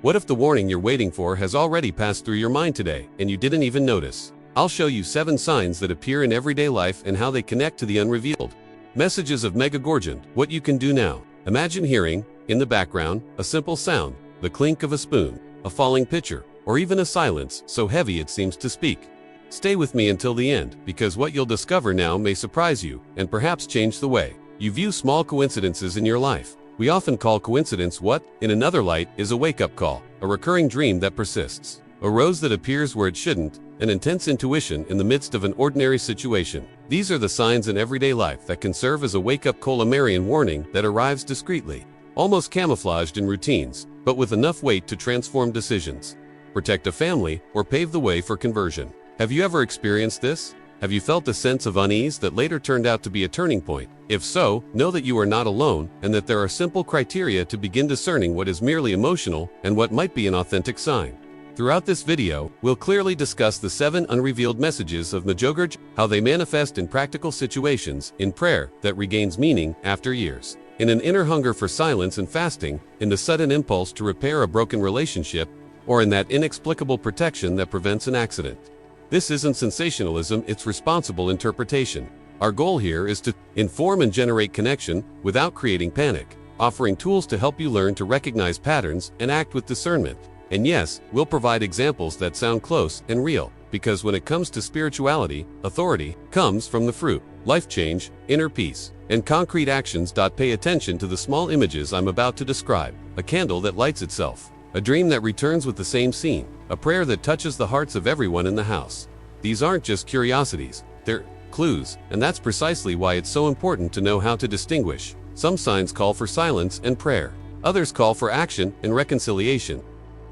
What if the warning you're waiting for has already passed through your mind today, and you didn't even notice? I'll show you 7 signs that appear in everyday life and how they connect to the unrevealed. Messages of Medjugorje, what you can do now. Imagine hearing, in the background, a simple sound, the clink of a spoon, a falling pitcher, or even a silence so heavy it seems to speak. Stay with me until the end, because what you'll discover now may surprise you and perhaps change the way you view small coincidences in your life. We often call coincidence what, in another light, is a wake-up call, a recurring dream that persists, a rose that appears where it shouldn't, an intense intuition in the midst of an ordinary situation. These are the signs in everyday life that can serve as a wake-up call, a Marian warning that arrives discreetly, almost camouflaged in routines, but with enough weight to transform decisions, protect a family, or pave the way for conversion. Have you ever experienced this? Have you felt a sense of unease that later turned out to be a turning point? If so, know that you are not alone and that there are simple criteria to begin discerning what is merely emotional and what might be an authentic sign. Throughout this video, we'll clearly discuss the 7 unrevealed messages of Medjugorje, how they manifest in practical situations, in prayer that regains meaning after years, in an inner hunger for silence and fasting, in the sudden impulse to repair a broken relationship, or in that inexplicable protection that prevents an accident. This isn't sensationalism, it's responsible interpretation. Our goal here is to inform and generate connection without creating panic, offering tools to help you learn to recognize patterns and act with discernment. And yes, we'll provide examples that sound close and real, because when it comes to spirituality, authority comes from the fruit, life change, inner peace, and concrete actions. Pay attention to the small images I'm about to describe: a candle that lights itself, a dream that returns with the same scene, a prayer that touches the hearts of everyone in the house. These aren't just curiosities, they're clues, and that's precisely why it's so important to know how to distinguish. Some signs call for silence and prayer, others call for action and reconciliation,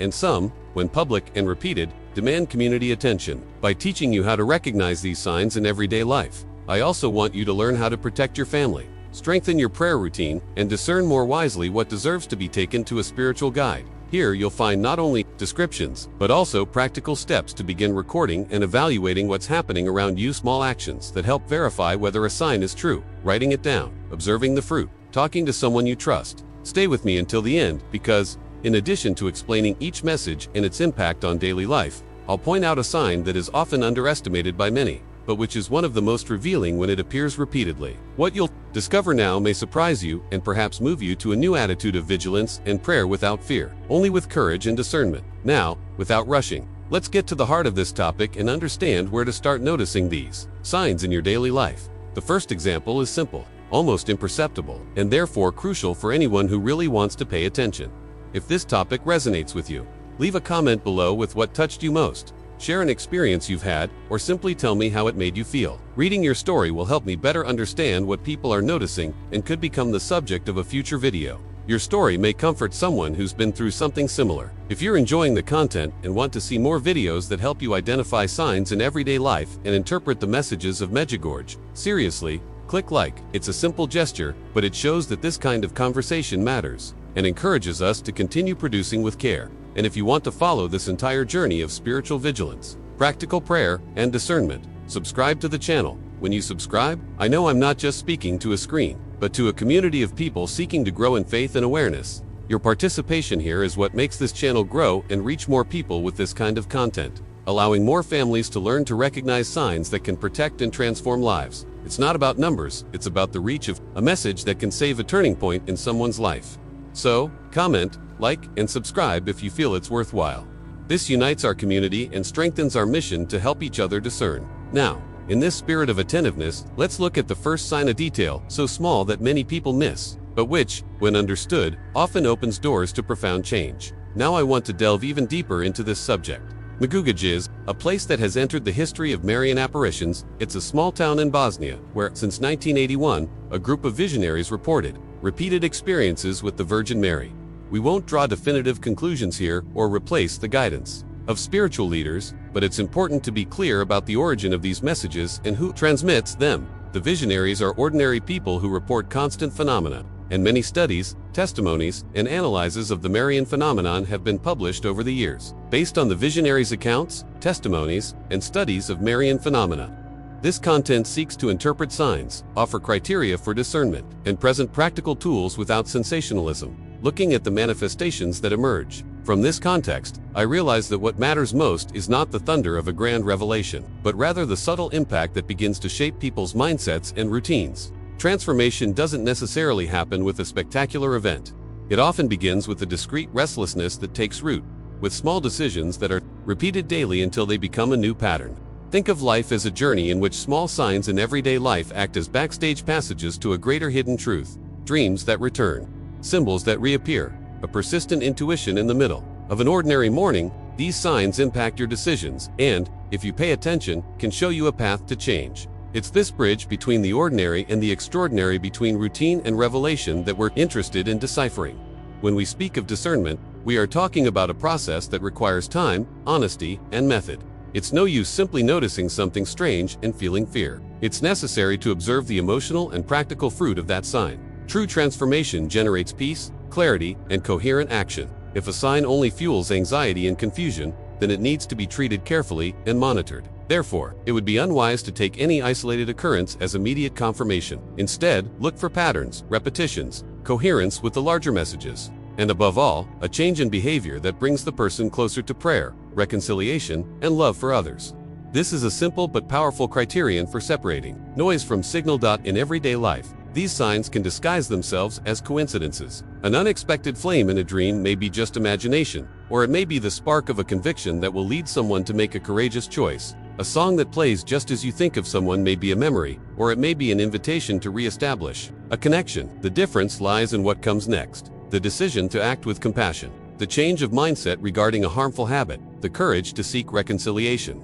and some, when public and repeated, demand community attention. By teaching you how to recognize these signs in everyday life, I also want you to learn how to protect your family, strengthen your prayer routine, and discern more wisely what deserves to be taken to a spiritual guide. Here you'll find not only descriptions, but also practical steps to begin recording and evaluating what's happening around you. Small actions that help verify whether a sign is true: writing it down, observing the fruit, talking to someone you trust. Stay with me until the end, because, in addition to explaining each message and its impact on daily life, I'll point out a sign that is often underestimated by many, but which is one of the most revealing when it appears repeatedly. What you'll discover now may surprise you and perhaps move you to a new attitude of vigilance and prayer without fear, only with courage and discernment. Now, without rushing, let's get to the heart of this topic and understand where to start noticing these signs in your daily life. The first example is simple, almost imperceptible, and therefore crucial for anyone who really wants to pay attention. If this topic resonates with you, leave a comment below with what touched you most. Share an experience you've had, or simply tell me how it made you feel. Reading your story will help me better understand what people are noticing and could become the subject of a future video. Your story may comfort someone who's been through something similar. If you're enjoying the content and want to see more videos that help you identify signs in everyday life and interpret the messages of Medjugorje, seriously, click like. It's a simple gesture, but it shows that this kind of conversation matters and encourages us to continue producing with care. And if you want to follow this entire journey of spiritual vigilance, practical prayer, and discernment, subscribe to the channel. When you subscribe, I know I'm not just speaking to a screen, but to a community of people seeking to grow in faith and awareness. Your participation here is what makes this channel grow and reach more people with this kind of content, allowing more families to learn to recognize signs that can protect and transform lives. It's not about numbers, it's about the reach of a message that can save a turning point in someone's life. So, comment, like, and subscribe if you feel it's worthwhile. This unites our community and strengthens our mission to help each other discern. Now, in this spirit of attentiveness, let's look at the first sign, a detail so small that many people miss, but which, when understood, often opens doors to profound change. Now I want to delve even deeper into this subject. Medjugorje is a place that has entered the history of Marian apparitions. It's a small town in Bosnia where, since 1981, a group of visionaries reported repeated experiences with the Virgin Mary. We won't draw definitive conclusions here or replace the guidance of spiritual leaders, but it's important to be clear about the origin of these messages and who transmits them. The visionaries are ordinary people who report constant phenomena, and many studies, testimonies, and analyses of the Marian phenomenon have been published over the years, based on the visionaries' accounts, testimonies, and studies of Marian phenomena. This content seeks to interpret signs, offer criteria for discernment, and present practical tools without sensationalism, looking at the manifestations that emerge From this context, I realize that what matters most is not the thunder of a grand revelation, but rather the subtle impact that begins to shape people's mindsets and routines. Transformation doesn't necessarily happen with a spectacular event. It often begins with a discreet restlessness that takes root, with small decisions that are repeated daily until they become a new pattern. Think of life as a journey in which small signs in everyday life act as backstage passages to a greater hidden truth. Dreams that return, symbols that reappear, a persistent intuition in the middle of an ordinary morning. These signs impact your decisions and, if you pay attention, can show you a path to change. It's this bridge between the ordinary and the extraordinary, between routine and revelation, that we're interested in deciphering. When we speak of discernment, we are talking about a process that requires time, honesty, and method. It's no use simply noticing something strange and feeling fear. It's necessary to observe the emotional and practical fruit of that sign. True transformation generates peace, clarity, and coherent action. If a sign only fuels anxiety and confusion, then it needs to be treated carefully and monitored. Therefore, it would be unwise to take any isolated occurrence as immediate confirmation. Instead, look for patterns, repetitions, coherence with the larger messages, and above all, a change in behavior that brings the person closer to prayer, reconciliation, and love for others. This is a simple but powerful criterion for separating noise from signal. In everyday life, these signs can disguise themselves as coincidences. An unexpected flame in a dream may be just imagination, or it may be the spark of a conviction that will lead someone to make a courageous choice. A song that plays just as you think of someone may be a memory, or it may be an invitation to re-establish a connection. The difference lies in what comes next: the decision to act with compassion, the change of mindset regarding a harmful habit, the courage to seek reconciliation.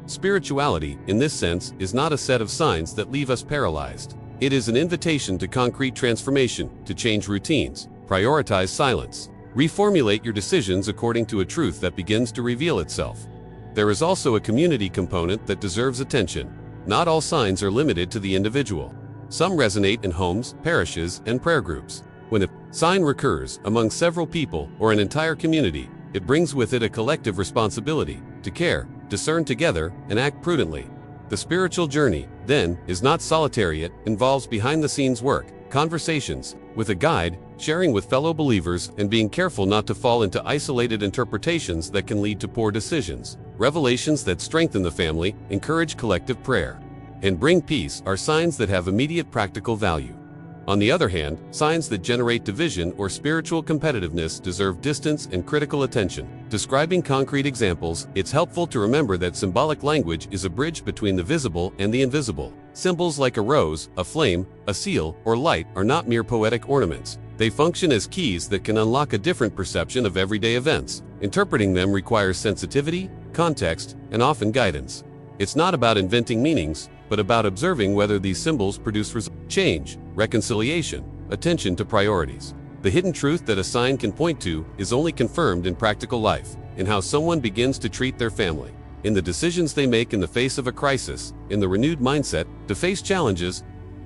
Spirituality, in this sense, is not a set of signs that leave us paralyzed. It is an invitation to concrete transformation, to change routines, prioritize silence, reformulate your decisions according to a truth that begins to reveal itself. There is also a community component that deserves attention. Not all signs are limited to the individual. Some resonate in homes, parishes, and prayer groups. When a sign recurs among several people or an entire community, it brings with it a collective responsibility to care, discern together, and act prudently. The spiritual journey, then, is not solitary. It involves behind-the-scenes work, conversations with a guide, sharing with fellow believers, and being careful not to fall into isolated interpretations that can lead to poor decisions. Revelations that strengthen the family, encourage collective prayer, and bring peace are signs that have immediate practical value. On the other hand, signs that generate division or spiritual competitiveness deserve distance and critical attention. Describing concrete examples, it's helpful to remember that symbolic language is a bridge between the visible and the invisible. Symbols like a rose, a flame, a seal, or light are not mere poetic ornaments. They function as keys that can unlock a different perception of everyday events. Interpreting them requires sensitivity, context, and often guidance. It's not about inventing meanings, but about observing whether these symbols produce change, reconciliation, attention to priorities. The hidden truth that a sign can point to is only confirmed in practical life, in how someone begins to treat their family, in the decisions they make in the face of a crisis, in the renewed mindset to face challenges.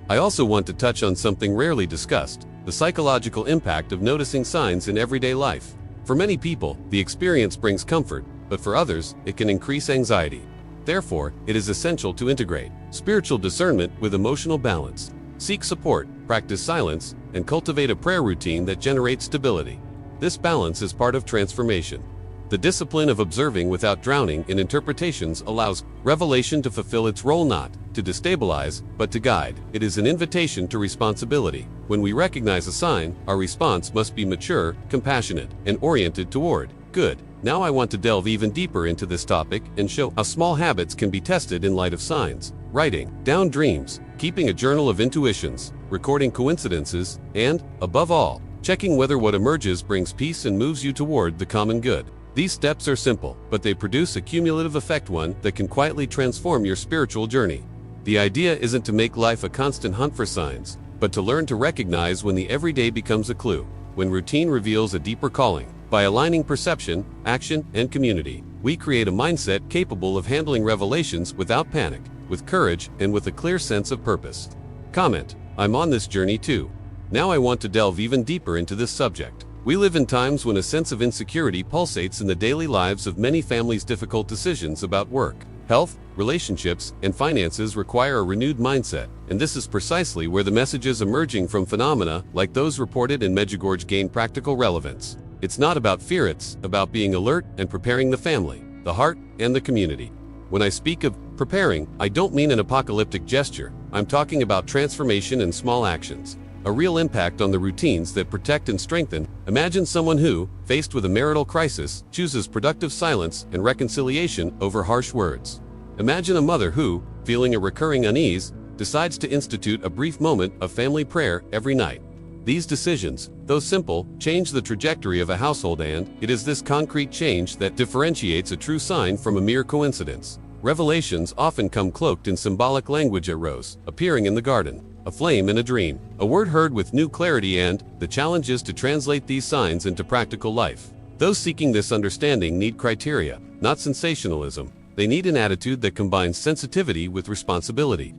I also want to touch on something rarely discussed: the psychological impact of noticing signs in everyday life. For many people, the experience brings comfort, but for others, it can increase anxiety. Therefore, it is essential to integrate spiritual discernment with emotional balance. Seek support, practice silence, and cultivate a prayer routine that generates stability. This balance is part of transformation. The discipline of observing without drowning in interpretations allows revelation to fulfill its role, not to destabilize, but to guide. It is an invitation to responsibility. When we recognize a sign, our response must be mature, compassionate, and oriented toward good. Now I want to delve even deeper into this topic and show how small habits can be tested in light of signs. Writing down dreams, keeping a journal of intuitions, recording coincidences, and, above all, checking whether what emerges brings peace and moves you toward the common good. These steps are simple, but they produce a cumulative effect, one that can quietly transform your spiritual journey. The idea isn't to make life a constant hunt for signs, but to learn to recognize when the everyday becomes a clue, when routine reveals a deeper calling. By aligning perception, action, and community, we create a mindset capable of handling revelations without panic, with courage, and with a clear sense of purpose. Comment: I'm on this journey too. Now I want to delve even deeper into this subject. We live in times when a sense of insecurity pulsates in the daily lives of many families. Difficult decisions about work, health, relationships, and finances require a renewed mindset, and this is precisely where the messages emerging from phenomena like those reported in Medjugorje gain practical relevance. It's not about fear, it's about being alert and preparing the family, the heart, and the community. When I speak of preparing, I don't mean an apocalyptic gesture. I'm talking about transformation and small actions, a real impact on the routines that protect and strengthen. Imagine someone who, faced with a marital crisis, chooses productive silence and reconciliation over harsh words. Imagine a mother who, feeling a recurring unease, decides to institute a brief moment of family prayer every night. These decisions, though simple, change the trajectory of a household, and it is this concrete change that differentiates a true sign from a mere coincidence. Revelations often come cloaked in symbolic language: a rose appearing in the garden, a flame in a dream, a word heard with new clarity, and the challenge is to translate these signs into practical life. Those seeking this understanding need criteria, not sensationalism. They need an attitude that combines sensitivity with responsibility.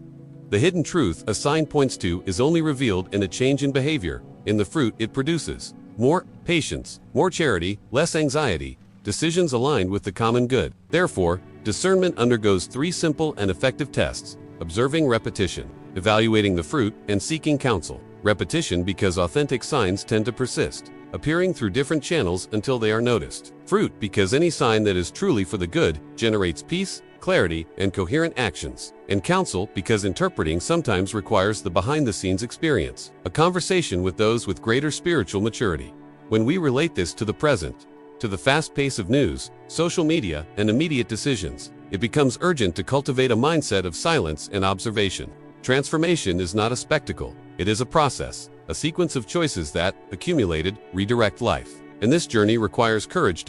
The hidden truth a sign points to is only revealed in a change in behavior, in the fruit it produces. More patience, more charity, less anxiety, decisions aligned with the common good. Therefore, discernment undergoes 3 simple and effective tests: observing repetition, evaluating the fruit, and seeking counsel. Repetition because authentic signs tend to persist, appearing through different channels until they are noticed. Fruit because any sign that is truly for the good generates peace, clarity, and coherent actions. And counsel because interpreting sometimes requires the behind-the-scenes experience, a conversation with those with greater spiritual maturity. When we relate this to the present, to the fast pace of news, social media, and immediate decisions, it becomes urgent to cultivate a mindset of silence and observation. Transformation is not a spectacle, it is a process, a sequence of choices that, accumulated, redirect life. And this journey requires courage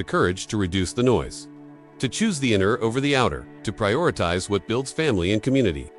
to reduce the noise, to choose the inner over the outer, to prioritize what builds family and community.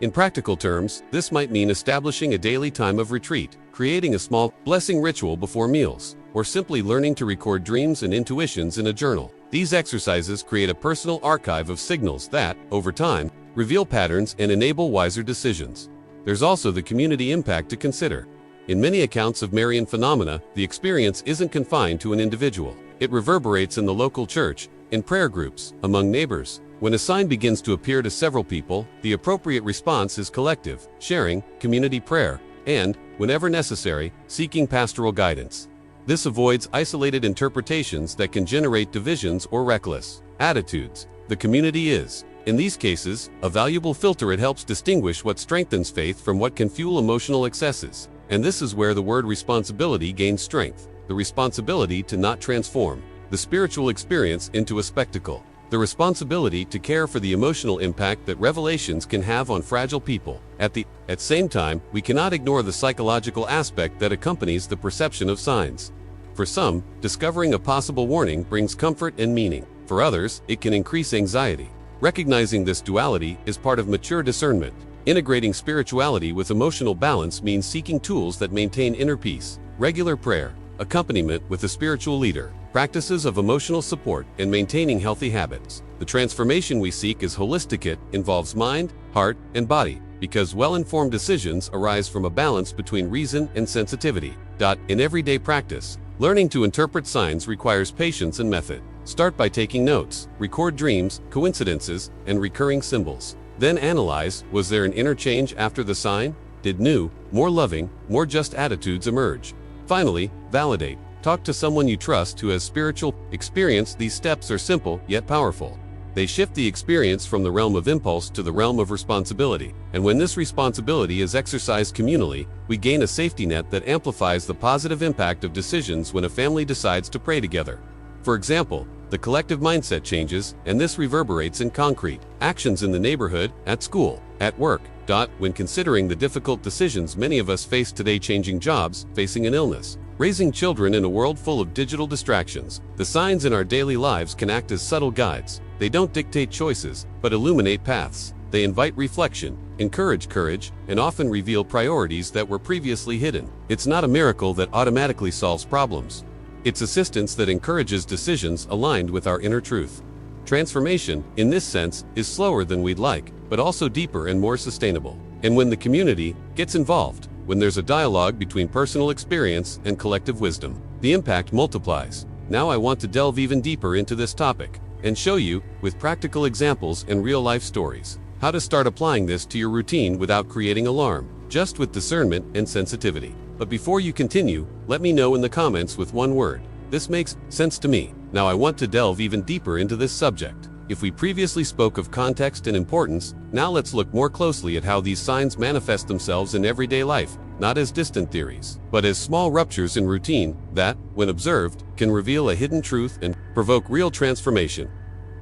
In practical terms, this might mean establishing a daily time of retreat, creating a small blessing ritual before meals, or simply learning to record dreams and intuitions in a journal. These exercises create a personal archive of signals that, over time, reveal patterns and enable wiser decisions. There's also the community impact to consider. In many accounts of Marian phenomena, the experience isn't confined to an individual. It reverberates in the local church, in prayer groups, among neighbors. When a sign begins to appear to several people, the appropriate response is collective, sharing, community prayer, and, whenever necessary, seeking pastoral guidance. This avoids isolated interpretations that can generate divisions or reckless attitudes. The community is, in these cases, a valuable filter. It helps distinguish what strengthens faith from what can fuel emotional excesses. And this is where the word responsibility gains strength. The responsibility to not transform the spiritual experience into a spectacle. The responsibility to care for the emotional impact that revelations can have on fragile people. At the same time, we cannot ignore the psychological aspect that accompanies the perception of signs. For some, discovering a possible warning brings comfort and meaning. For others, it can increase anxiety. Recognizing this duality is part of mature discernment. Integrating spirituality with emotional balance means seeking tools that maintain inner peace, regular prayer, accompaniment with a spiritual leader, practices of emotional support, and maintaining healthy habits. The transformation we seek is holistic. It involves mind, heart, and body, because well-informed decisions arise from a balance between reason and sensitivity. In everyday practice, learning to interpret signs requires patience and method. Start by taking notes, record dreams, coincidences, and recurring symbols. Then analyze, was there an inner change after the sign? Did new, more loving, more just attitudes emerge? Finally, validate. Talk to someone you trust who has spiritual experience. These steps are simple yet powerful. They shift the experience from the realm of impulse to the realm of responsibility. And when this responsibility is exercised communally, we gain a safety net that amplifies the positive impact of decisions when a family decides to pray together. For example, the collective mindset changes, and this reverberates in concrete actions in the neighborhood, at school, at work. When considering the difficult decisions many of us face today, changing jobs, facing an illness, raising children in a world full of digital distractions, the signs in our daily lives can act as subtle guides. They don't dictate choices, but illuminate paths. They invite reflection, encourage courage, and often reveal priorities that were previously hidden. It's not a miracle that automatically solves problems. It's assistance that encourages decisions aligned with our inner truth. Transformation, in this sense, is slower than we'd like, but also deeper and more sustainable. And when the community gets involved, when there's a dialogue between personal experience and collective wisdom, the impact multiplies. Now I want to delve even deeper into this topic and show you, with practical examples and real-life stories, how to start applying this to your routine without creating alarm, just with discernment and sensitivity. But before you continue, let me know in the comments with one word. This makes sense to me. Now I want to delve even deeper into this subject. If we previously spoke of context and importance, now let's look more closely at how these signs manifest themselves in everyday life, not as distant theories, but as small ruptures in routine that, when observed, can reveal a hidden truth and provoke real transformation.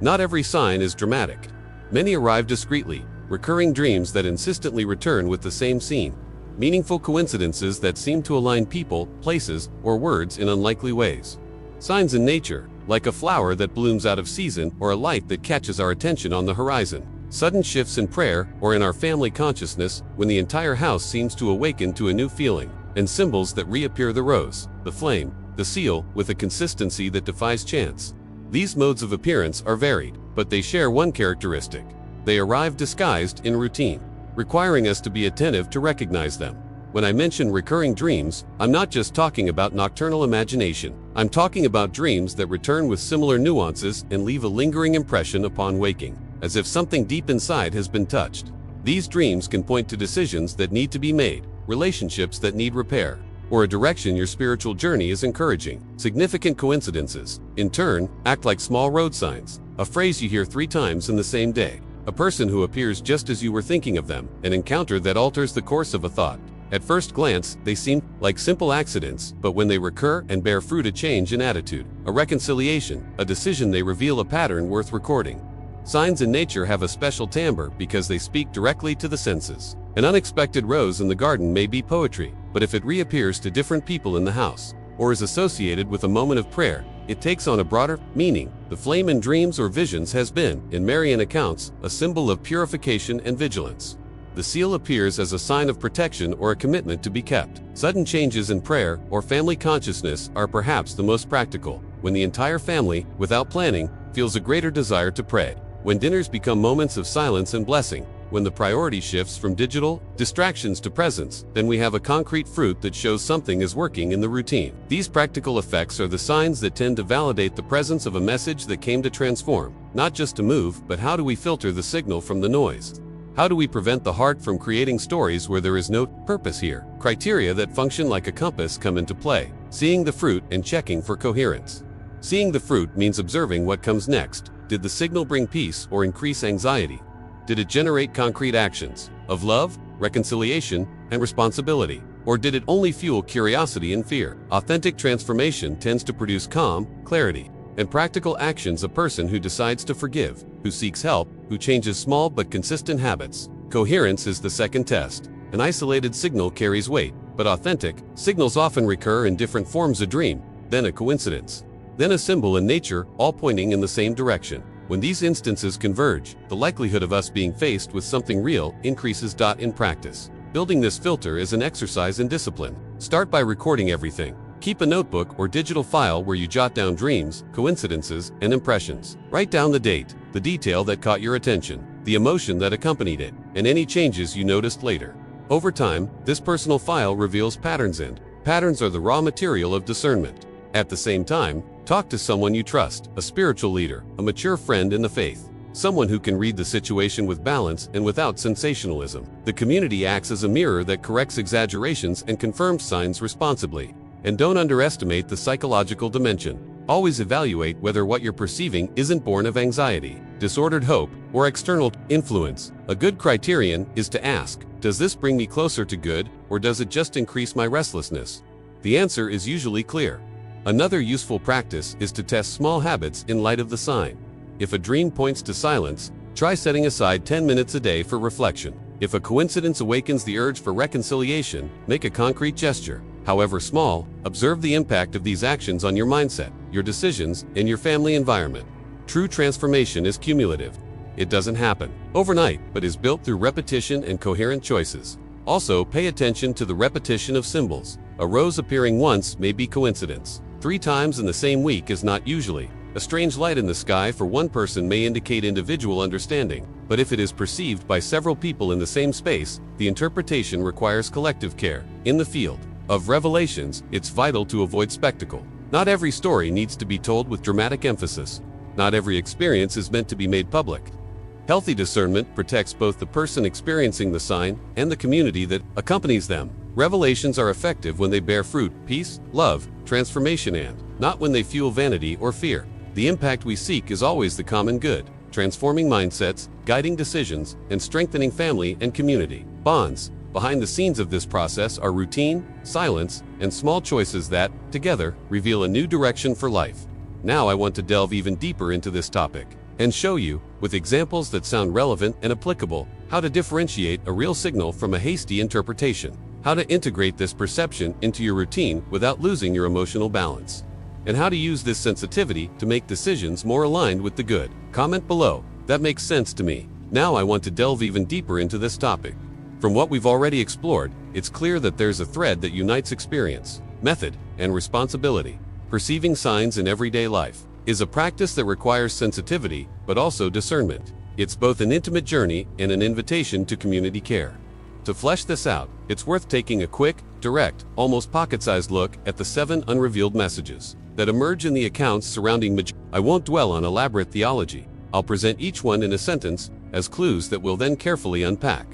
Not every sign is dramatic. Many arrive discreetly, recurring dreams that insistently return with the same scene, meaningful coincidences that seem to align people, places, or words in unlikely ways. Signs in nature, like a flower that blooms out of season or a light that catches our attention on the horizon. Sudden shifts in prayer or in our family consciousness when the entire house seems to awaken to a new feeling, and symbols that reappear: the rose, the flame, the seal, with a consistency that defies chance. These modes of appearance are varied, but they share one characteristic. They arrive disguised in routine, requiring us to be attentive to recognize them. When I mention recurring dreams, I'm not just talking about nocturnal imagination. I'm talking about dreams that return with similar nuances and leave a lingering impression upon waking, as if something deep inside has been touched. These dreams can point to decisions that need to be made, relationships that need repair, or a direction your spiritual journey is encouraging. Significant coincidences, in turn, act like small road signs, a phrase you hear 3 times in the same day, a person who appears just as you were thinking of them, an encounter that alters the course of a thought. At first glance, they seem like simple accidents, but when they recur and bear fruit, a change in attitude, a reconciliation, a decision, they reveal a pattern worth recording. Signs in nature have a special timbre because they speak directly to the senses. An unexpected rose in the garden may be poetry, but if it reappears to different people in the house, or is associated with a moment of prayer, it takes on a broader meaning. The flame in dreams or visions has been, in Marian accounts, a symbol of purification and vigilance. The seal appears as a sign of protection or a commitment to be kept. Sudden changes in prayer or family consciousness are perhaps the most practical, when the entire family, without planning, feels a greater desire to pray. When dinners become moments of silence and blessing, when the priority shifts from digital distractions to presence, then we have a concrete fruit that shows something is working in the routine. These practical effects are the signs that tend to validate the presence of a message that came to transform, not just to move. But how do we filter the signal from the noise? How do we prevent the heart from creating stories where there is no purpose here? Criteria that function like a compass come into play: seeing the fruit and checking for coherence. Seeing the fruit means observing what comes next. Did the signal bring peace or increase anxiety? Did it generate concrete actions of love, reconciliation, and responsibility? Or did it only fuel curiosity and fear? Authentic transformation tends to produce calm, clarity, and practical actions. A person who decides to forgive, who seeks help, who changes small but consistent habits. Coherence is the second test. An isolated signal carries weight, but authentic signals often recur in different forms: a dream, then a coincidence, then a symbol in nature, all pointing in the same direction. When these instances converge, the likelihood of us being faced with something real increases. In practice, building this filter is an exercise in discipline. Start by recording everything. Keep a notebook or digital file where you jot down dreams, coincidences, and impressions. Write down the date, the detail that caught your attention, the emotion that accompanied it, and any changes you noticed later. Over time, this personal file reveals patterns, and patterns are the raw material of discernment. At the same time, talk to someone you trust, a spiritual leader, a mature friend in the faith, someone who can read the situation with balance and without sensationalism. The community acts as a mirror that corrects exaggerations and confirms signs responsibly. And don't underestimate the psychological dimension. Always evaluate whether what you're perceiving isn't born of anxiety, disordered hope, or external influence. A good criterion is to ask, does this bring me closer to good, or does it just increase my restlessness? The answer is usually clear. Another useful practice is to test small habits in light of the sign. If a dream points to silence, try setting aside 10 minutes a day for reflection. If a coincidence awakens the urge for reconciliation, make a concrete gesture. However small, observe the impact of these actions on your mindset, your decisions, and your family environment. True transformation is cumulative. It doesn't happen overnight, but is built through repetition and coherent choices. Also, pay attention to the repetition of symbols. A rose appearing once may be coincidence. 3 times in the same week is not usually. A strange light in the sky for one person may indicate individual understanding, but if it is perceived by several people in the same space, the interpretation requires collective care. In the field of revelations, it's vital to avoid spectacle. Not every story needs to be told with dramatic emphasis. Not every experience is meant to be made public. Healthy discernment protects both the person experiencing the sign and the community that accompanies them. Revelations are effective when they bear fruit, peace, love, transformation, and not when they fuel vanity or fear. The impact we seek is always the common good, transforming mindsets, guiding decisions, and strengthening family and community bonds. Behind the scenes of this process are routine, silence, and small choices that, together, reveal a new direction for life. Now I want to delve even deeper into this topic and show you, with examples that sound relevant and applicable, how to differentiate a real signal from a hasty interpretation, how to integrate this perception into your routine without losing your emotional balance, and how to use this sensitivity to make decisions more aligned with the good. Comment below. That makes sense to me. Now I want to delve even deeper into this topic. From what we've already explored, it's clear that there's a thread that unites experience, method, and responsibility. Perceiving signs in everyday life is a practice that requires sensitivity, but also discernment. It's both an intimate journey and an invitation to community care. To flesh this out, it's worth taking a quick, direct, almost pocket-sized look at the 7 unrevealed messages that emerge in the accounts surrounding Medjugorje. I won't dwell on elaborate theology. I'll present each one in a sentence as clues that we'll then carefully unpack,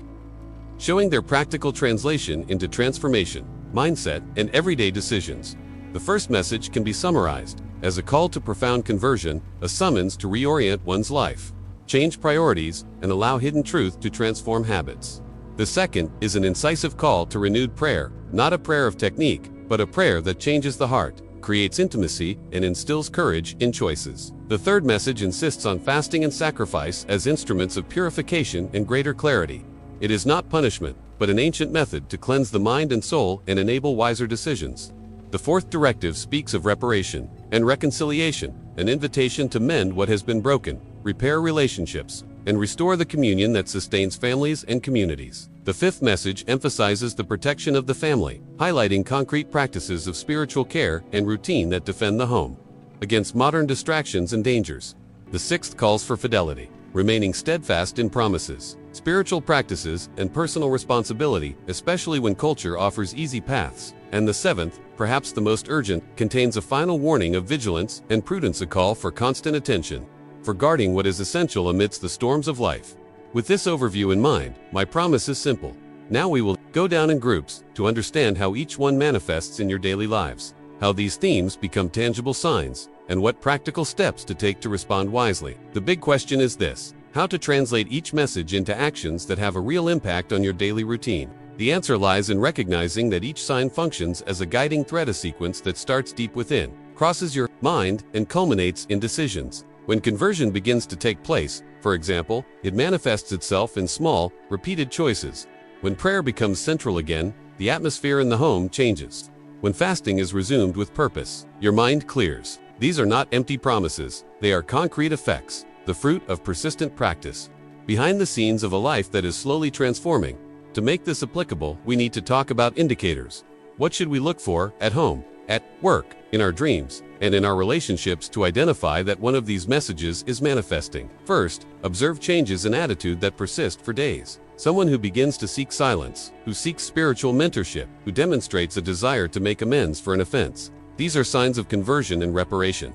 showing their practical translation into transformation, mindset, and everyday decisions. The first message can be summarized as a call to profound conversion, a summons to reorient one's life, change priorities, and allow hidden truth to transform habits. The second is an incisive call to renewed prayer, not a prayer of technique, but a prayer that changes the heart, creates intimacy, and instills courage in choices. The third message insists on fasting and sacrifice as instruments of purification and greater clarity. It is not punishment, but an ancient method to cleanse the mind and soul and enable wiser decisions. The fourth directive speaks of reparation and reconciliation, an invitation to mend what has been broken, repair relationships, and restore the communion that sustains families and communities. The fifth message emphasizes the protection of the family, highlighting concrete practices of spiritual care and routine that defend the home against modern distractions and dangers. The sixth calls for fidelity, remaining steadfast in promises, spiritual practices, and personal responsibility, especially when culture offers easy paths. And the seventh, perhaps the most urgent, contains a final warning of vigilance and prudence, a call for constant attention, for guarding what is essential amidst the storms of life. With this overview in mind, my promise is simple. Now we will go down in groups to understand how each one manifests in your daily lives, how these themes become tangible signs, and what practical steps to take to respond wisely. The big question is this: how to translate each message into actions that have a real impact on your daily routine. The answer lies in recognizing that each sign functions as a guiding thread, a sequence that starts deep within, crosses your mind, and culminates in decisions. When conversion begins to take place, for example, it manifests itself in small, repeated choices. When prayer becomes central again, the atmosphere in the home changes. When fasting is resumed with purpose, your mind clears. These are not empty promises, they are concrete effects, the fruit of persistent practice, behind the scenes of a life that is slowly transforming. To make this applicable, we need to talk about indicators. What should we look for at home, at work, in our dreams, and in our relationships to identify that one of these messages is manifesting? First, observe changes in attitude that persist for days. Someone who begins to seek silence, who seeks spiritual mentorship, who demonstrates a desire to make amends for an offense. These are signs of conversion and reparation.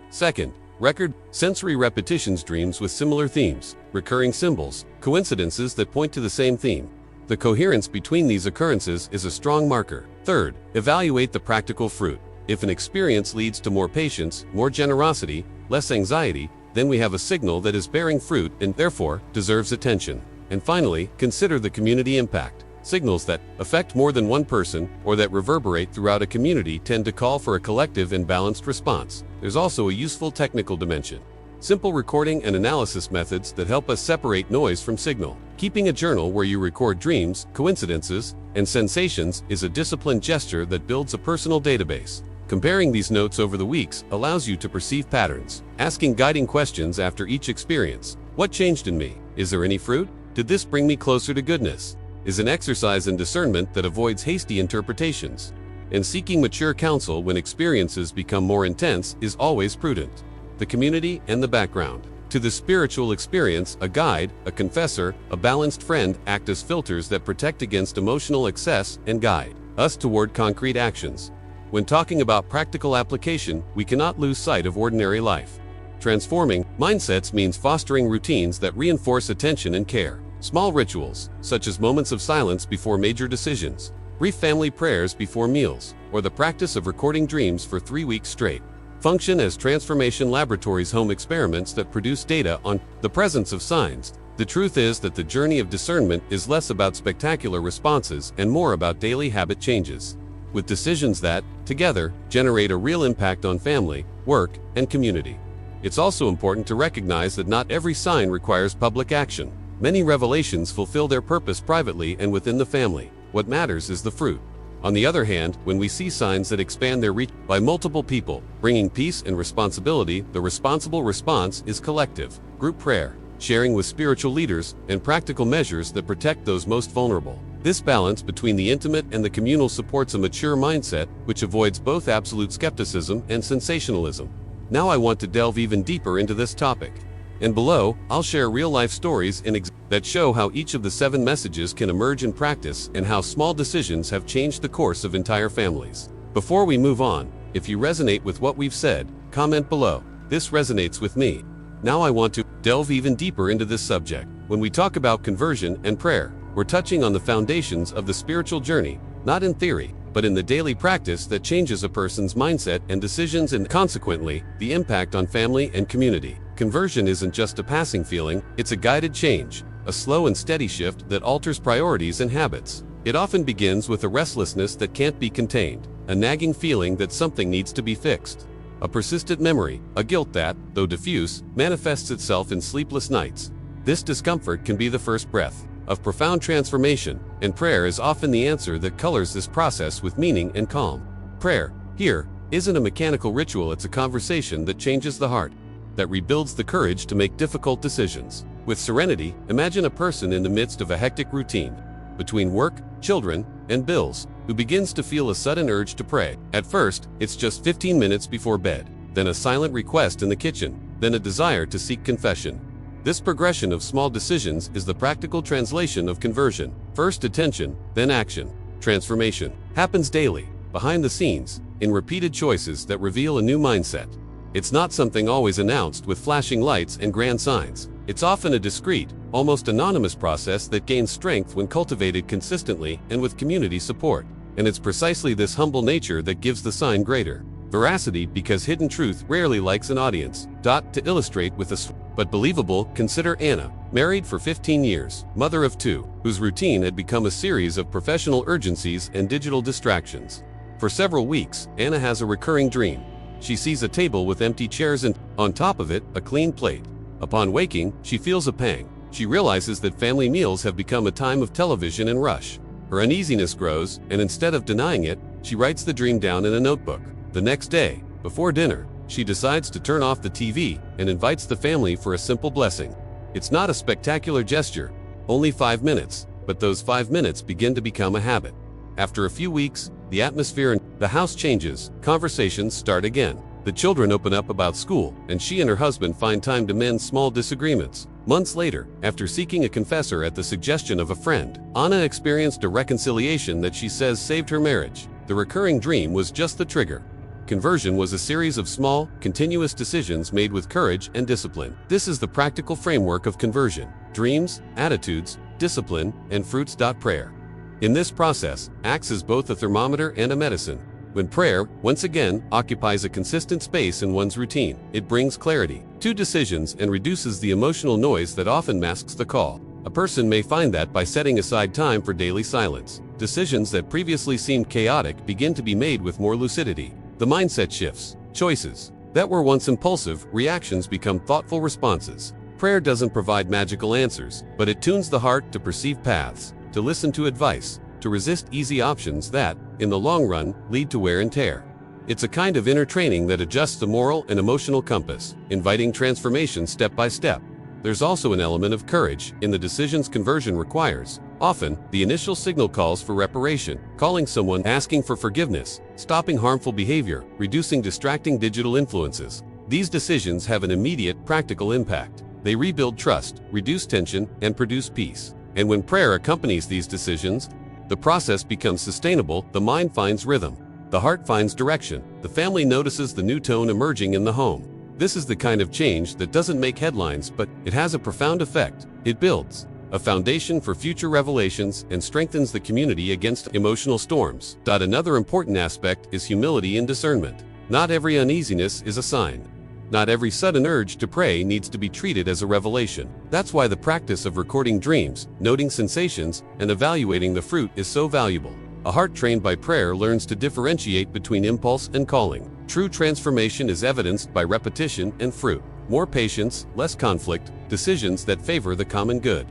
Second, record sensory repetitions, dreams with similar themes, recurring symbols, coincidences that point to the same theme. The coherence between these occurrences is a strong marker. Third, evaluate the practical fruit. If an experience leads to more patience, more generosity, less anxiety, then we have a signal that is bearing fruit and therefore deserves attention. And finally, consider the community impact. Signals that affect more than one person or that reverberate throughout a community tend to call for a collective and balanced response. There's also a useful technical dimension. Simple recording and analysis methods that help us separate noise from signal. Keeping a journal where you record dreams, coincidences, and sensations is a disciplined gesture that builds a personal database. Comparing these notes over the weeks allows you to perceive patterns, asking guiding questions after each experience. What changed in me? Is there any fruit? Did this bring me closer to goodness? Is an exercise in discernment that avoids hasty interpretations. And seeking mature counsel when experiences become more intense is always prudent. The community and the background. To the spiritual experience, a guide, a confessor, a balanced friend act as filters that protect against emotional excess and guide us toward concrete actions. When talking about practical application, we cannot lose sight of ordinary life. Transforming mindsets means fostering routines that reinforce attention and care. Small rituals, such as moments of silence before major decisions, brief family prayers before meals, or the practice of recording dreams for 3 weeks straight, function as transformation laboratories, home experiments that produce data on the presence of signs. The truth is that the journey of discernment is less about spectacular responses and more about daily habit changes, with decisions that, together, generate a real impact on family, work, and community. It's also important to recognize that not every sign requires public action. Many revelations fulfill their purpose privately and within the family. What matters is the fruit. On the other hand, when we see signs that expand their reach by multiple people, bringing peace and responsibility, the responsible response is collective, group prayer, sharing with spiritual leaders, and practical measures that protect those most vulnerable. This balance between the intimate and the communal supports a mature mindset, which avoids both absolute skepticism and sensationalism. Now I want to delve even deeper into this topic. And below, I'll share real-life stories that show how each of the 7 messages can emerge in practice and how small decisions have changed the course of entire families. Before we move on, if you resonate with what we've said, comment below. This resonates with me. Now I want to delve even deeper into this subject. When we talk about conversion and prayer, we're touching on the foundations of the spiritual journey, not in theory, but in the daily practice that changes a person's mindset and decisions and, consequently, the impact on family and community. Conversion isn't just a passing feeling, it's a guided change, a slow and steady shift that alters priorities and habits. It often begins with a restlessness that can't be contained, a nagging feeling that something needs to be fixed, a persistent memory, a guilt that, though diffuse, manifests itself in sleepless nights. This discomfort can be the first breath of profound transformation, and prayer is often the answer that colors this process with meaning and calm. Prayer, here, isn't a mechanical ritual, it's a conversation that changes the heart, that rebuilds the courage to make difficult decisions. With serenity, imagine a person in the midst of a hectic routine, between work, children, and bills, who begins to feel a sudden urge to pray. At first, it's just 15 minutes before bed, then a silent request in the kitchen, then a desire to seek confession. This progression of small decisions is the practical translation of conversion. First attention, then action. Transformation happens daily, behind the scenes, in repeated choices that reveal a new mindset. It's not something always announced with flashing lights and grand signs. It's often a discreet, almost anonymous process that gains strength when cultivated consistently and with community support. And it's precisely this humble nature that gives the sign greater veracity, because hidden truth rarely likes an audience. To illustrate with a but believable, consider Anna, married for 15 years, mother of 2, whose routine had become a series of professional urgencies and digital distractions. For several weeks, Anna has a recurring dream. She sees a table with empty chairs and, on top of it, a clean plate. Upon waking, she feels a pang. She realizes that family meals have become a time of television and rush. Her uneasiness grows, and instead of denying it, she writes the dream down in a notebook. The next day, before dinner, she decides to turn off the TV and invites the family for a simple blessing. It's not a spectacular gesture, only 5 minutes, but those 5 minutes begin to become a habit. After a few weeks, the atmosphere in the house changes, conversations start again. The children open up about school, and she and her husband find time to mend small disagreements. Months later, after seeking a confessor at the suggestion of a friend, Anna experienced a reconciliation that she says saved her marriage. The recurring dream was just the trigger. Conversion was a series of small, continuous decisions made with courage and discipline. This is the practical framework of conversion: dreams, attitudes, discipline, and fruits. Prayer, in this process, acts as both a thermometer and a medicine. When prayer, once again, occupies a consistent space in one's routine, it brings clarity to decisions and reduces the emotional noise that often masks the call. A person may find that by setting aside time for daily silence, decisions that previously seemed chaotic begin to be made with more lucidity. The mindset shifts. Choices that were once impulsive reactions become thoughtful responses. Prayer doesn't provide magical answers, but it tunes the heart to perceive paths, to listen to advice, to resist easy options that, in the long run, lead to wear and tear. It's a kind of inner training that adjusts the moral and emotional compass, inviting transformation step by step. There's also an element of courage in the decisions conversion requires. Often, the initial signal calls for reparation, calling someone, asking for forgiveness, stopping harmful behavior, reducing distracting digital influences. These decisions have an immediate, practical impact. They rebuild trust, reduce tension, and produce peace. And when prayer accompanies these decisions, the process becomes sustainable, the mind finds rhythm, the heart finds direction, the family notices the new tone emerging in the home. This is the kind of change that doesn't make headlines, but it has a profound effect. It builds a foundation for future revelations and strengthens the community against emotional storms. Another important aspect is humility and discernment. Not every uneasiness is a sign. Not every sudden urge to pray needs to be treated as a revelation. That's why the practice of recording dreams, noting sensations, and evaluating the fruit is so valuable. A heart trained by prayer learns to differentiate between impulse and calling. True transformation is evidenced by repetition and fruit. More patience, less conflict, decisions that favor the common good.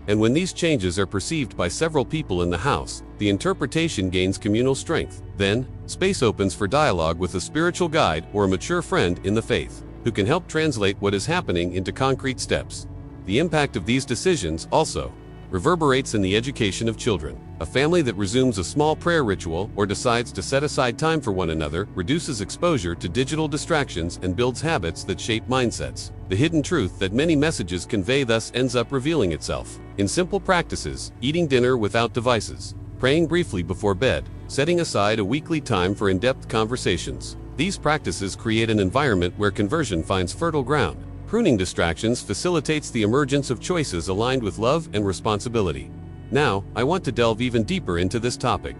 And when these changes are perceived by several people in the house, the interpretation gains communal strength. Then, space opens for dialogue with a spiritual guide or a mature friend in the faith, who can help translate what is happening into concrete steps. The impact of these decisions also reverberates in the education of children. A family that resumes a small prayer ritual or decides to set aside time for one another reduces exposure to digital distractions and builds habits that shape mindsets. The hidden truth that many messages convey thus ends up revealing itself in simple practices: eating dinner without devices, praying briefly before bed, setting aside a weekly time for in-depth conversations. These practices create an environment where conversion finds fertile ground. Pruning distractions facilitates the emergence of choices aligned with love and responsibility. Now, I want to delve even deeper into this topic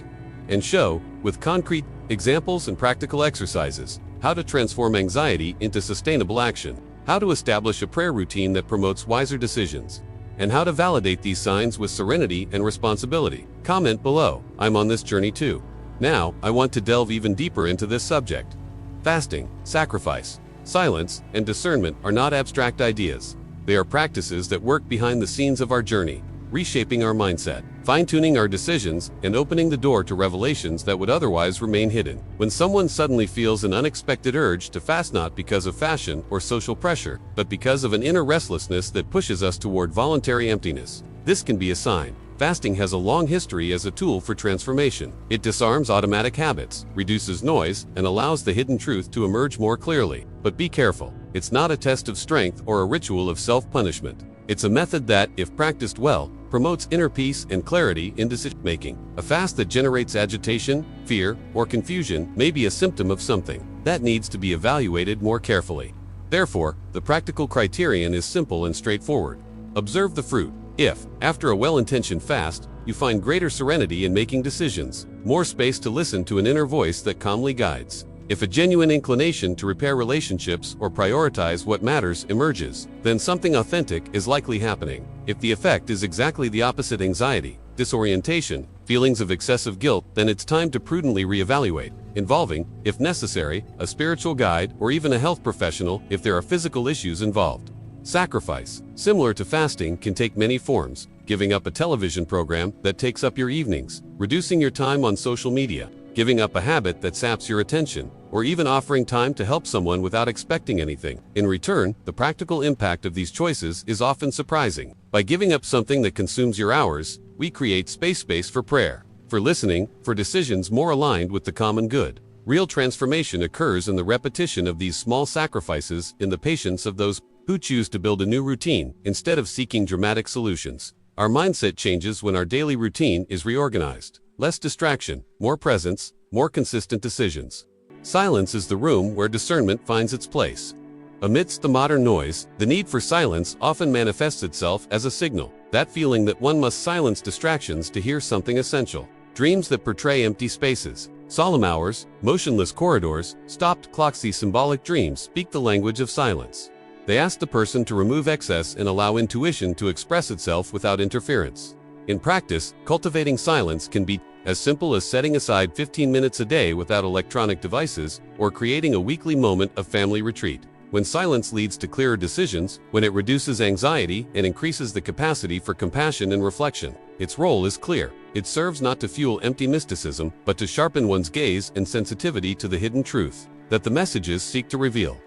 and show, with concrete examples and practical exercises, how to transform anxiety into sustainable action, how to establish a prayer routine that promotes wiser decisions, and how to validate these signs with serenity and responsibility. Comment below. I'm on this journey too. Now, I want to delve even deeper into this subject. Fasting, sacrifice, silence, and discernment are not abstract ideas. They are practices that work behind the scenes of our journey, reshaping our mindset, fine-tuning our decisions, and opening the door to revelations that would otherwise remain hidden. When someone suddenly feels an unexpected urge to fast, not because of fashion or social pressure, but because of an inner restlessness that pushes us toward voluntary emptiness, this can be a sign. Fasting has a long history as a tool for transformation. It disarms automatic habits, reduces noise, and allows the hidden truth to emerge more clearly. But be careful. It's not a test of strength or a ritual of self-punishment. It's a method that, if practiced well, promotes inner peace and clarity in decision-making. A fast that generates agitation, fear, or confusion may be a symptom of something that needs to be evaluated more carefully. Therefore, the practical criterion is simple and straightforward. Observe the fruit. If, after a well-intentioned fast, you find greater serenity in making decisions, more space to listen to an inner voice that calmly guides, if a genuine inclination to repair relationships or prioritize what matters emerges, then something authentic is likely happening. If the effect is exactly the opposite: anxiety, disorientation, feelings of excessive guilt, then it's time to prudently reevaluate, involving, if necessary, a spiritual guide or even a health professional if there are physical issues involved. Sacrifice, similar to fasting, can take many forms: giving up a television program that takes up your evenings, reducing your time on social media, giving up a habit that saps your attention, or even offering time to help someone without expecting anything in return. The practical impact of these choices is often surprising. By giving up something that consumes your hours, we create space for prayer, for listening, for decisions more aligned with the common good. Real transformation occurs in the repetition of these small sacrifices, in the patience of those who choose to build a new routine instead of seeking dramatic solutions. Our mindset changes when our daily routine is reorganized. Less distraction, more presence, more consistent decisions. Silence is the room where discernment finds its place. Amidst the modern noise, the need for silence often manifests itself as a signal, that feeling that one must silence distractions to hear something essential. Dreams that portray empty spaces, solemn hours, motionless corridors, stopped clocks. These symbolic dreams speak the language of silence. They ask the person to remove excess and allow intuition to express itself without interference. In practice, cultivating silence can be as simple as setting aside 15 minutes a day without electronic devices, or creating a weekly moment of family retreat. When silence leads to clearer decisions, when it reduces anxiety and increases the capacity for compassion and reflection, its role is clear. It serves not to fuel empty mysticism, but to sharpen one's gaze and sensitivity to the hidden truth that the messages seek to reveal.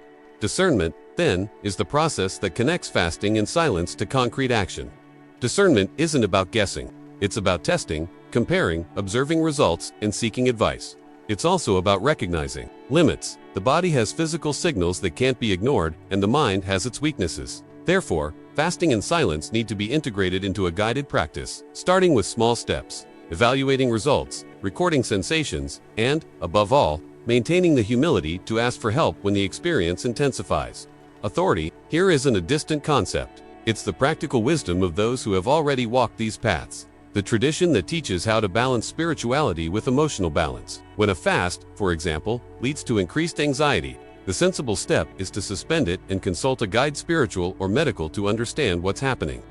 Discernment, then, is the process that connects fasting and silence to concrete action. Discernment isn't about guessing. It's about testing, comparing, observing results, and seeking advice. It's also about recognizing limits. The body has physical signals that can't be ignored, and the mind has its weaknesses. Therefore, fasting and silence need to be integrated into a guided practice, starting with small steps, evaluating results, recording sensations, and, above all, maintaining the humility to ask for help when the experience intensifies. Authority here isn't a distant concept. It's the practical wisdom of those who have already walked these paths. The tradition that teaches how to balance spirituality with emotional balance. When a fast, for example, leads to increased anxiety, the sensible step is to suspend it and consult a guide, spiritual or medical, to understand what's happening.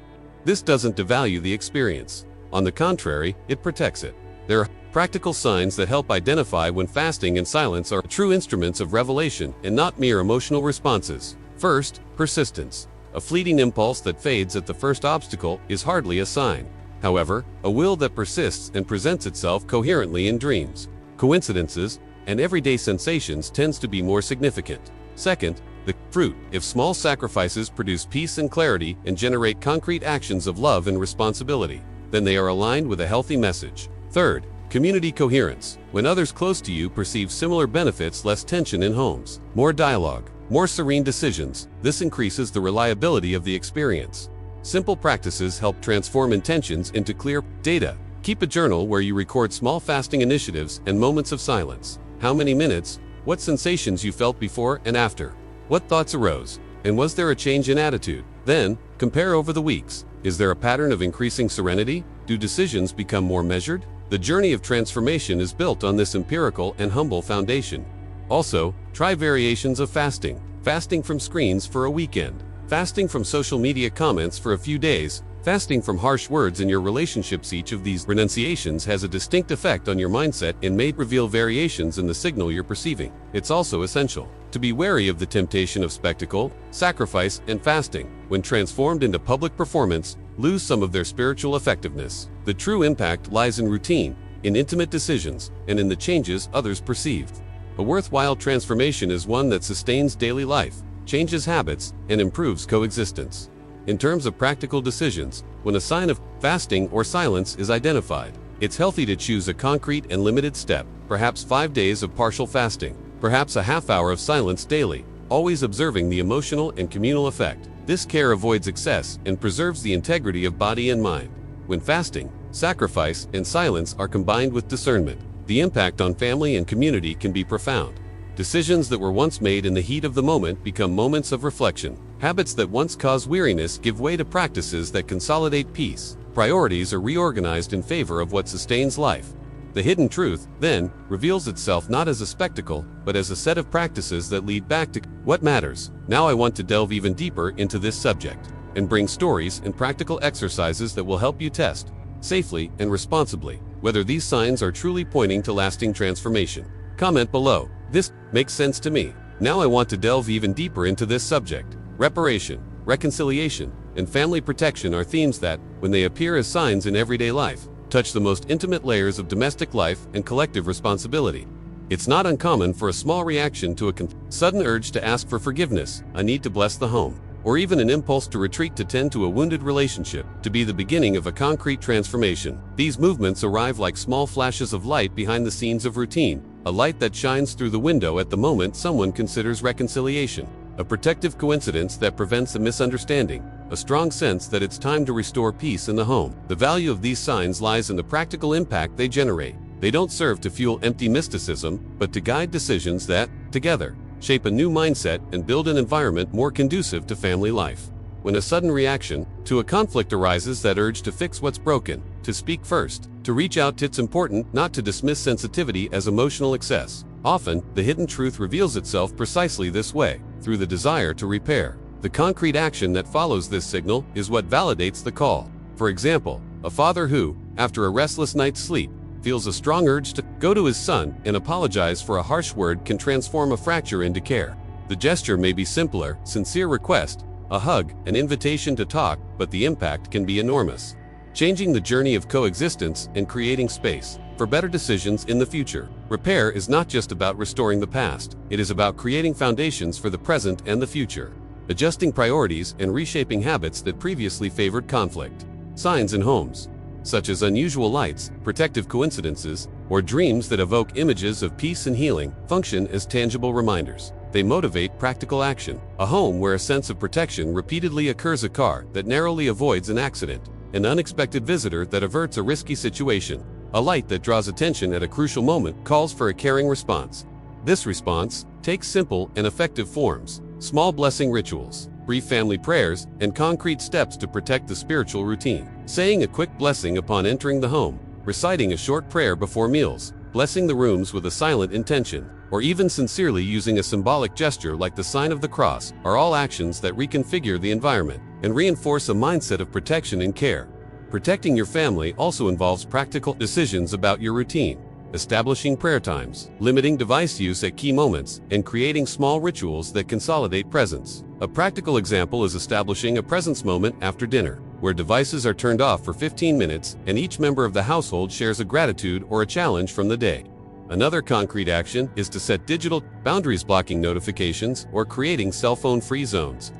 This doesn't devalue the experience. On the contrary, it protects it. There are practical signs that help identify when fasting and silence are true instruments of revelation and not mere emotional responses. First, persistence. A fleeting impulse that fades at the first obstacle is hardly a sign. However, a will that persists and presents itself coherently in dreams, coincidences, and everyday sensations tends to be more significant. Second, the fruit. If small sacrifices produce peace and clarity and generate concrete actions of love and responsibility, then they are aligned with a healthy message. Third, community coherence. When others close to you perceive similar benefits, less tension in homes, more dialogue, more serene decisions, this increases the reliability of the experience. Simple practices help transform intentions into clear data. Keep a journal where you record small fasting initiatives and moments of silence. How many minutes? What sensations you felt before and after? What thoughts arose? And was there a change in attitude? Then, compare over the weeks. Is there a pattern of increasing serenity? Do decisions become more measured? The journey of transformation is built on this empirical and humble foundation. Also, try variations of fasting. Fasting from screens for a weekend. Fasting from social media comments for a few days. Fasting from harsh words in your relationships. Each of these renunciations has a distinct effect on your mindset and may reveal variations in the signal you're perceiving. It's also essential to be wary of the temptation of spectacle, sacrifice, and fasting, when transformed into public performance, lose some of their spiritual effectiveness. The true impact lies in routine, in intimate decisions, and in the changes others perceive. A worthwhile transformation is one that sustains daily life, changes habits, and improves coexistence. In terms of practical decisions, when a sign of fasting or silence is identified, it's healthy to choose a concrete and limited step, perhaps 5 days of partial fasting, perhaps a half hour of silence daily, always observing the emotional and communal effect. This care avoids excess and preserves the integrity of body and mind. When fasting, sacrifice, and silence are combined with discernment, the impact on family and community can be profound. Decisions that were once made in the heat of the moment become moments of reflection. Habits that once caused weariness give way to practices that consolidate peace. Priorities are reorganized in favor of what sustains life. The hidden truth, then, reveals itself not as a spectacle, but as a set of practices that lead back to what matters. Now I want to delve even deeper into this subject and bring stories and practical exercises that will help you test, safely and responsibly, whether these signs are truly pointing to lasting transformation. Comment below. This makes sense to me. Now I want to delve even deeper into this subject. Reparation, reconciliation, and family protection are themes that, when they appear as signs in everyday life, touch the most intimate layers of domestic life and collective responsibility. It's not uncommon for a small reaction to a sudden urge to ask for forgiveness, a need to bless the home, or even an impulse to retreat to tend to a wounded relationship, to be the beginning of a concrete transformation. These movements arrive like small flashes of light behind the scenes of routine, a light that shines through the window at the moment someone considers reconciliation, a protective coincidence that prevents a misunderstanding, a strong sense that it's time to restore peace in the home. The value of these signs lies in the practical impact they generate. They don't serve to fuel empty mysticism, but to guide decisions that, together, shape a new mindset and build an environment more conducive to family life. When a sudden reaction to a conflict arises, that urge to fix what's broken, to speak first, to reach out, it's important not to dismiss sensitivity as emotional excess. Often, the hidden truth reveals itself precisely this way, through the desire to repair. The concrete action that follows this signal is what validates the call. For example, a father who, after a restless night's sleep, feels a strong urge to go to his son and apologize for a harsh word can transform a fracture into care. The gesture may be simpler, sincere request, a hug, an invitation to talk, but the impact can be enormous, changing the journey of coexistence and creating space for better decisions in the future. Repair is not just about restoring the past, it is about creating foundations for the present and the future, adjusting priorities and reshaping habits that previously favored conflict. Signs in homes, such as unusual lights, protective coincidences, or dreams that evoke images of peace and healing, function as tangible reminders. They motivate practical action. A home where a sense of protection repeatedly occurs, a car that narrowly avoids an accident, an unexpected visitor that averts a risky situation, a light that draws attention at a crucial moment, calls for a caring response. This response takes simple and effective forms. Small blessing rituals, brief family prayers, and concrete steps to protect the spiritual routine. Saying a quick blessing upon entering the home, reciting a short prayer before meals, blessing the rooms with a silent intention, or even sincerely using a symbolic gesture like the sign of the cross are all actions that reconfigure the environment and reinforce a mindset of protection and care. Protecting your family also involves practical decisions about your routine, establishing prayer times, limiting device use at key moments, and creating small rituals that consolidate presence. A practical example is establishing a presence moment after dinner, where devices are turned off for 15 minutes and each member of the household shares a gratitude or a challenge from the day. Another concrete action is to set digital boundaries, blocking notifications or creating cell phone-free zones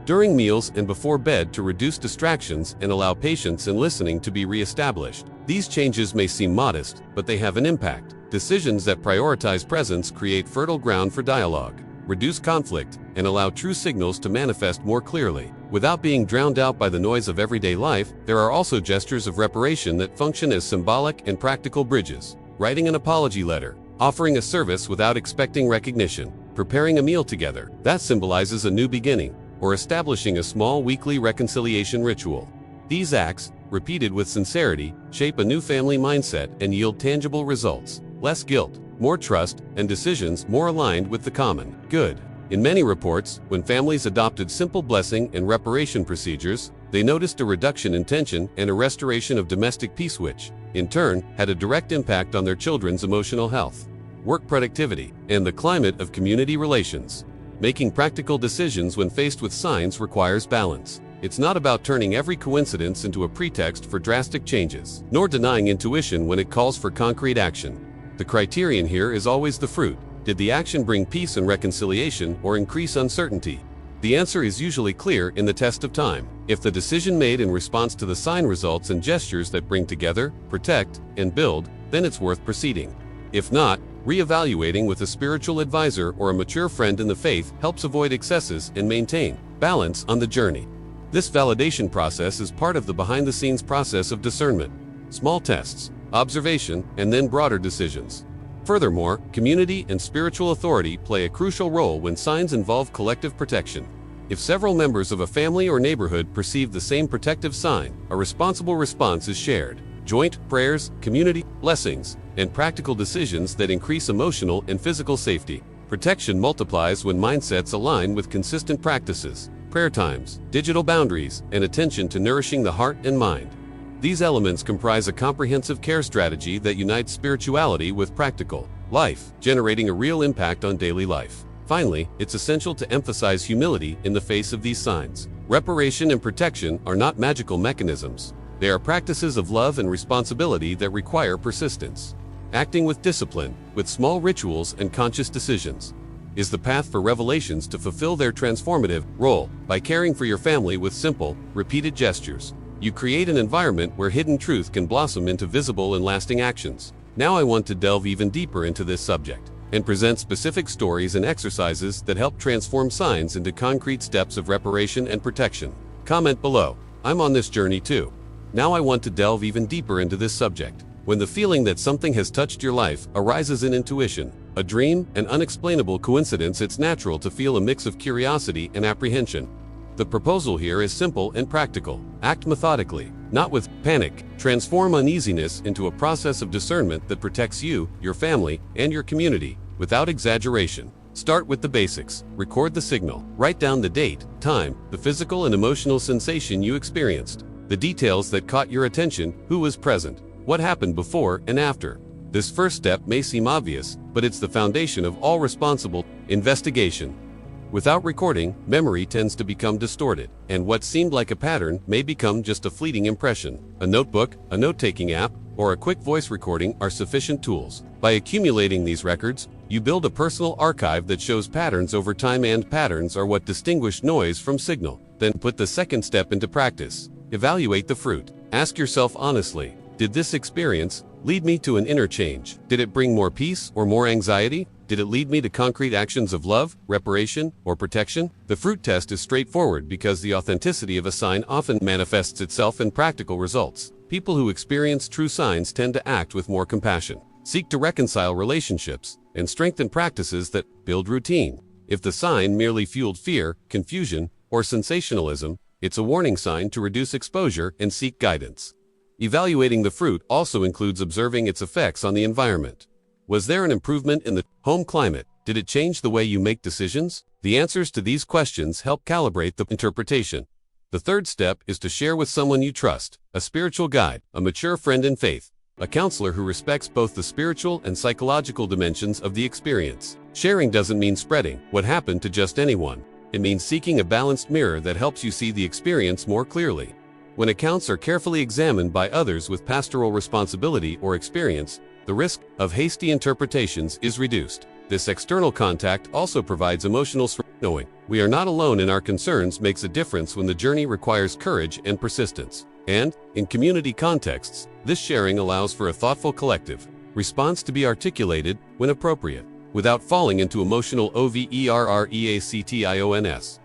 during meals and before bed to reduce distractions and allow patience and listening to be re-established. These changes may seem modest, but they have an impact. Decisions that prioritize presence create fertile ground for dialogue, reduce conflict, and allow true signals to manifest more clearly. Without being drowned out by the noise of everyday life, there are also gestures of reparation that function as symbolic and practical bridges. Writing an apology letter, offering a service without expecting recognition, preparing a meal together that symbolizes a new beginning, or establishing a small weekly reconciliation ritual. These acts, repeated with sincerity, shape a new family mindset and yield tangible results: less guilt, more trust, and decisions more aligned with the common good. In many reports, when families adopted simple blessing and reparation procedures, they noticed a reduction in tension and a restoration of domestic peace, which, in turn, had a direct impact on their children's emotional health, work productivity, and the climate of community relations. Making practical decisions when faced with signs requires balance. It's not about turning every coincidence into a pretext for drastic changes, nor denying intuition when it calls for concrete action. The criterion here is always the fruit. Did the action bring peace and reconciliation or increase uncertainty? The answer is usually clear in the test of time. If the decision made in response to the sign results in gestures that bring together, protect, and build, then it's worth proceeding. If not, re-evaluating with a spiritual advisor or a mature friend in the faith helps avoid excesses and maintain balance on the journey. This validation process is part of the behind-the-scenes process of discernment. Small tests, observation, and then broader decisions. Furthermore, community and spiritual authority play a crucial role when signs involve collective protection. If several members of a family or neighborhood perceive the same protective sign, a responsible response is shared. Joint prayers, community blessings, and practical decisions that increase emotional and physical safety. Protection multiplies when mindsets align with consistent practices, prayer times, digital boundaries, and attention to nourishing the heart and mind. These elements comprise a comprehensive care strategy that unites spirituality with practical life, generating a real impact on daily life. Finally, it's essential to emphasize humility in the face of these signs. Reparation and protection are not magical mechanisms. They are practices of love and responsibility that require persistence. Acting with discipline, with small rituals and conscious decisions, is the path for revelations to fulfill their transformative role. By caring for your family with simple, repeated gestures, you create an environment where hidden truth can blossom into visible and lasting actions. Now I want to delve even deeper into this subject and present specific stories and exercises that help transform signs into concrete steps of reparation and protection. Comment below. I'm on this journey too. Now I want to delve even deeper into this subject. When the feeling that something has touched your life arises in intuition, a dream, an unexplainable coincidence, it's natural to feel a mix of curiosity and apprehension. The proposal here is simple and practical. Act methodically, not with panic. Transform uneasiness into a process of discernment that protects you, your family, and your community, without exaggeration. Start with the basics. Record the signal. Write down the date, time, the physical and emotional sensation you experienced, the details that caught your attention, who was present, what happened before and after. This first step may seem obvious, but it's the foundation of all responsible investigation. Without recording, memory tends to become distorted, and what seemed like a pattern may become just a fleeting impression. A notebook, a note-taking app, or a quick voice recording are sufficient tools. By accumulating these records, you build a personal archive that shows patterns over time, and patterns are what distinguish noise from signal. Then put the second step into practice. Evaluate the fruit. Ask yourself honestly, did this experience lead me to an inner change? Did it bring more peace or more anxiety? Did it lead me to concrete actions of love, reparation, or protection? The fruit test is straightforward because the authenticity of a sign often manifests itself in practical results. People who experience true signs tend to act with more compassion, seek to reconcile relationships, and strengthen practices that build routine. If the sign merely fueled fear, confusion, or sensationalism, it's a warning sign to reduce exposure and seek guidance. Evaluating the fruit also includes observing its effects on the environment. Was there an improvement in the home climate? Did it change the way you make decisions? The answers to these questions help calibrate the interpretation. The third step is to share with someone you trust, a spiritual guide, a mature friend in faith, a counselor who respects both the spiritual and psychological dimensions of the experience. Sharing doesn't mean spreading what happened to just anyone. It means seeking a balanced mirror that helps you see the experience more clearly. When accounts are carefully examined by others with pastoral responsibility or experience, the risk of hasty interpretations is reduced. This external contact also provides emotional strength. Knowing we are not alone in our concerns makes a difference when the journey requires courage and persistence. And, in community contexts, this sharing allows for a thoughtful collective response to be articulated when appropriate, without falling into emotional overreactions.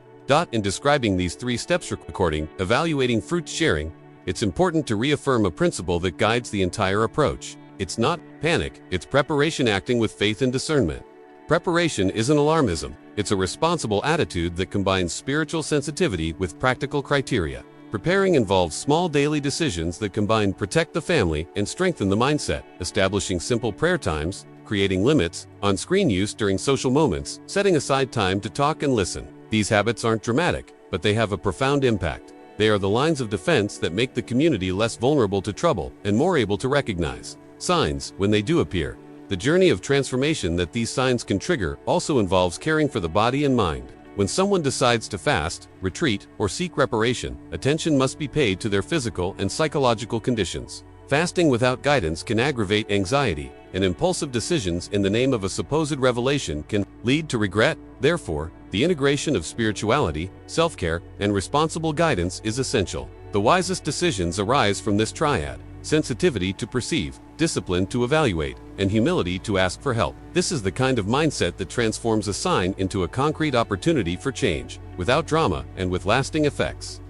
In describing these 3 steps: recording, evaluating, fruit sharing, it's important to reaffirm a principle that guides the entire approach. It's not panic, it's preparation acting with faith and discernment. Preparation isn't alarmism, it's a responsible attitude that combines spiritual sensitivity with practical criteria. Preparing involves small daily decisions that combine protect the family and strengthen the mindset, establishing simple prayer times, creating limits on screen use during social moments, setting aside time to talk and listen. These habits aren't dramatic, but they have a profound impact. They are the lines of defense that make the community less vulnerable to trouble and more able to recognize signs when they do appear. The journey of transformation that these signs can trigger also involves caring for the body and mind. When someone decides to fast, retreat, or seek reparation, attention must be paid to their physical and psychological conditions. Fasting without guidance can aggravate anxiety, and impulsive decisions in the name of a supposed revelation can lead to regret. Therefore, the integration of spirituality, self-care, and responsible guidance is essential. The wisest decisions arise from this triad: sensitivity to perceive, discipline to evaluate, and humility to ask for help. This is the kind of mindset that transforms a sign into a concrete opportunity for change, without drama and with lasting effects.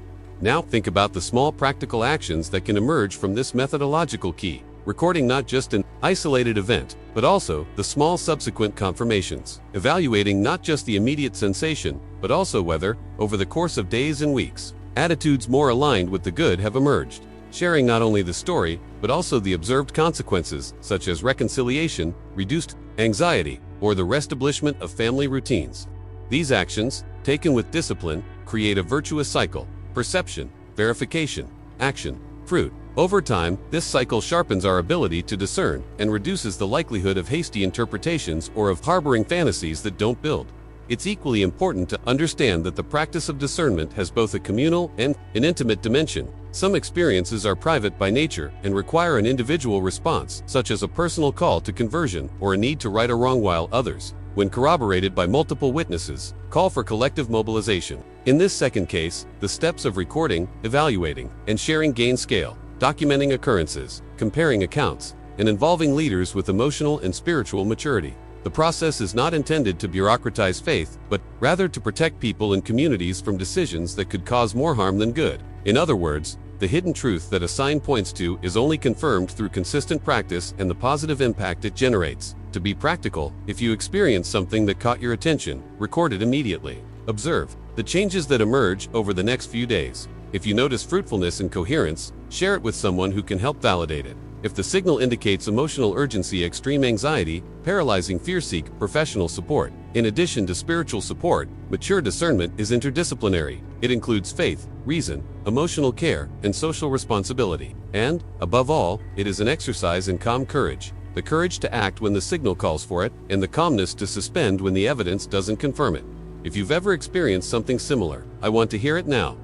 Now think about the small practical actions that can emerge from this methodological key, recording not just an isolated event, but also the small subsequent confirmations, evaluating not just the immediate sensation, but also whether, over the course of days and weeks, attitudes more aligned with the good have emerged. Sharing not only the story, but also the observed consequences, such as reconciliation, reduced anxiety, or the reestablishment of family routines. These actions, taken with discipline, create a virtuous cycle: perception, verification, action, fruit. Over time, this cycle sharpens our ability to discern and reduces the likelihood of hasty interpretations or of harboring fantasies that don't build. It's equally important to understand that the practice of discernment has both a communal and an intimate dimension. Some experiences are private by nature and require an individual response, such as a personal call to conversion or a need to right a wrong, while others, when corroborated by multiple witnesses, call for collective mobilization. In this second case, the steps of recording, evaluating, and sharing gain scale, documenting occurrences, comparing accounts, and involving leaders with emotional and spiritual maturity. The process is not intended to bureaucratize faith, but rather to protect people and communities from decisions that could cause more harm than good. In other words, the hidden truth that a sign points to is only confirmed through consistent practice and the positive impact it generates. To be practical, if you experience something that caught your attention, record it immediately. Observe the changes that emerge over the next few days. If you notice fruitfulness and coherence, share it with someone who can help validate it. If the signal indicates emotional urgency, extreme anxiety, paralyzing fear, seek professional support. In addition to spiritual support, mature discernment is interdisciplinary. It includes faith, reason, emotional care, and social responsibility. And, above all, it is an exercise in calm courage. The courage to act when the signal calls for it, and the calmness to suspend when the evidence doesn't confirm it. If you've ever experienced something similar, I want to hear it now.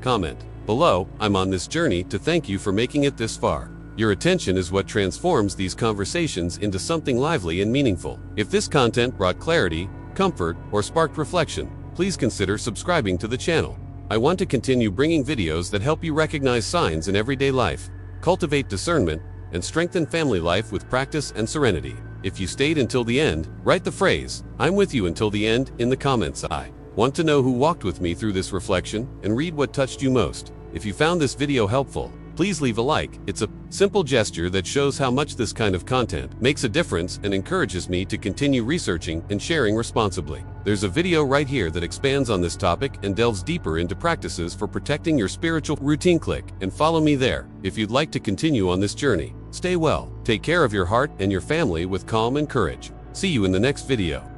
Comment below. I'm on this journey to thank you for making it this far. Your attention is what transforms these conversations into something lively and meaningful. If this content brought clarity, comfort, or sparked reflection, please consider subscribing to the channel. I want to continue bringing videos that help you recognize signs in everyday life, cultivate discernment, and strengthen family life with practice and serenity. If you stayed until the end, write the phrase, "I'm with you until the end," in the comments. I want to know who walked with me through this reflection, and read what touched you most. If you found this video helpful, Please leave a like. It's a simple gesture that shows how much this kind of content makes a difference and encourages me to continue researching and sharing responsibly. There's a video right here that expands on this topic and delves deeper into practices for protecting your spiritual routine. Click and follow me there if you'd like to continue on this journey. Stay well, take care of your heart and your family with calm and courage. See you in the next video.